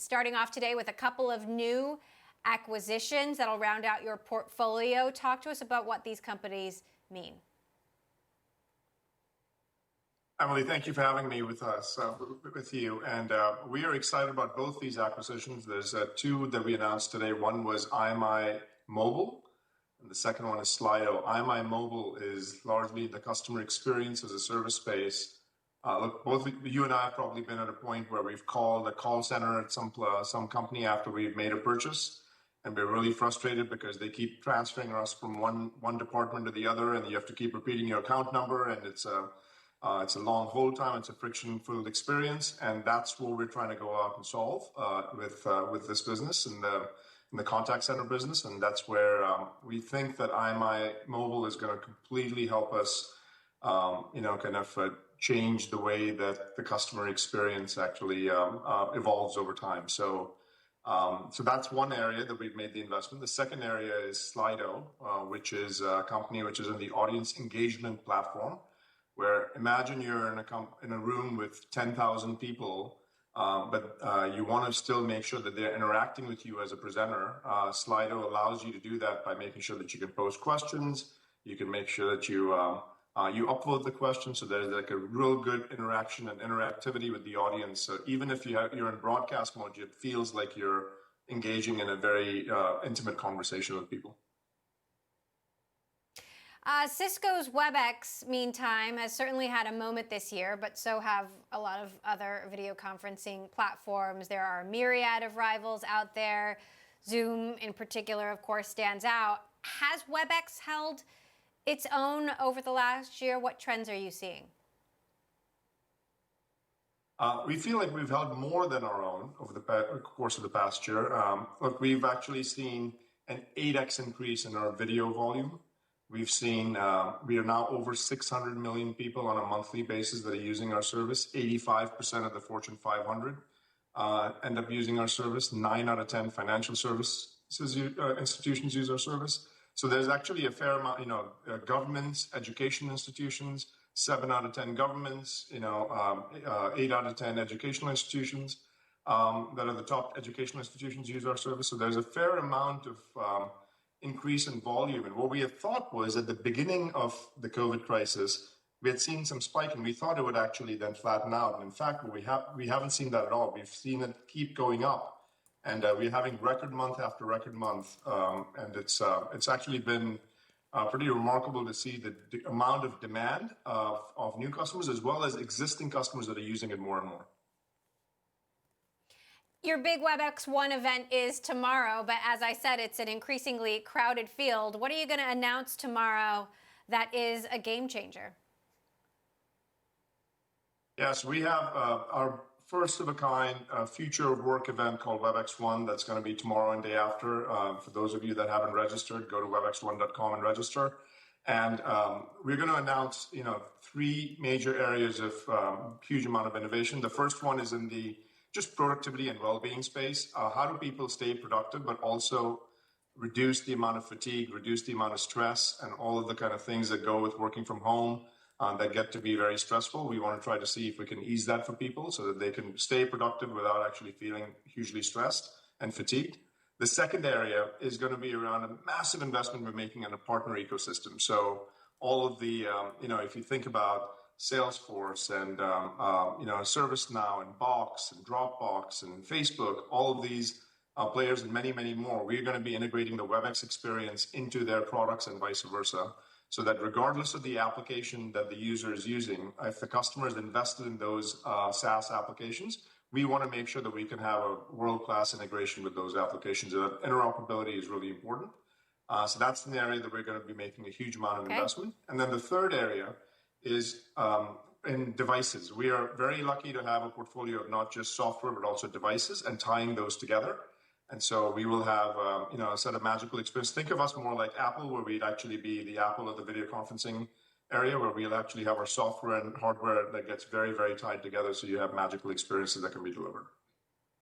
Starting off today with a couple of new acquisitions that'll round out your portfolio. Talk to us about what these companies mean. Emily, thank you for having me with you. And we are excited about both these acquisitions. There's two that we announced today. One was IMI Mobile, and the second one is Slido. IMI Mobile is largely the customer experience as a service space. Look, both you and I have probably been at a point where we've called a call center at some company after we've made a purchase, and we're really frustrated because they keep transferring us from one department to the other, and you have to keep repeating your account number, and it's a long hold time. It's a friction-filled experience, and that's what we're trying to go out and solve with this business in the contact center business, and that's where we think that IMI Mobile is going to completely help us, change the way that the customer experience actually evolves over time. So that's one area that we've made the investment. The second area is Slido, which is a company which is in the audience engagement platform, where imagine you're in a room with 10,000 people, but you want to still make sure that they're interacting with you as a presenter. Slido allows you to do that by making sure that you can post questions. You can make sure that you upload the questions, so there's like a real good interaction and interactivity with the audience. So even if you're in broadcast mode, it feels like you're engaging in a very intimate conversation with people. Cisco's WebEx, meantime, has certainly had a moment this year, but so have a lot of other video conferencing platforms. There are a myriad of rivals out there. Zoom, in particular, of course, stands out. Has WebEx held its own over the last year? What trends are you seeing? We feel like we've held more than our own over the course of the past year. Look, we've actually seen an 8x increase in our video volume. We've seen, we are now over 600 million people on a monthly basis that are using our service. 85% of the Fortune 500 end up using our service. 9 out of 10 financial services institutions use our service. So there's actually a fair amount, governments, education institutions, 7 out of 10 governments, 8 out of 10 educational institutions that are the top educational institutions use our service. So there's a fair amount of increase in volume. And what we had thought was at the beginning of the COVID crisis, we had seen some spike and we thought it would actually then flatten out. And in fact, we haven't seen that at all. We've seen it keep going up. And we're having record month after record month. And it's actually been pretty remarkable to see the amount of demand of new customers as well as existing customers that are using it more and more. Your big WebEx One event is tomorrow, but as I said, it's an increasingly crowded field. What are you going to announce tomorrow that is a game changer? Yes, we have our first of a kind future of work event called WebEx One that's going to be tomorrow and day after. For those of you that haven't registered, go to webx1.com and register. And we're going to announce, 3 major areas of huge amount of innovation. The first one is in the just productivity and well-being space. How do people stay productive, but also reduce the amount of fatigue, reduce the amount of stress, and all of the kind of things that go with working from home that get to be very stressful. We want to try to see if we can ease that for people so that they can stay productive without actually feeling hugely stressed and fatigued. The second area is going to be around a massive investment we're making in a partner ecosystem. So all of the, if you think about Salesforce and ServiceNow and Box and Dropbox and Facebook, all of these players and many, many more, we're going to be integrating the WebEx experience into their products and vice versa, so that regardless of the application that the user is using, if the customer is invested in those SaaS applications, we want to make sure that we can have a world-class integration with those applications. Interoperability is really important. So that's an area that we're going to be making a huge amount of investment. And then the third area is in devices. We are very lucky to have a portfolio of not just software, but also devices and tying those together. And so we will have, a set of magical experiences. Think of us more like Apple, where we'd actually be the Apple of the video conferencing area, where we'll actually have our software and hardware that gets very, very tied together. So you have magical experiences that can be delivered.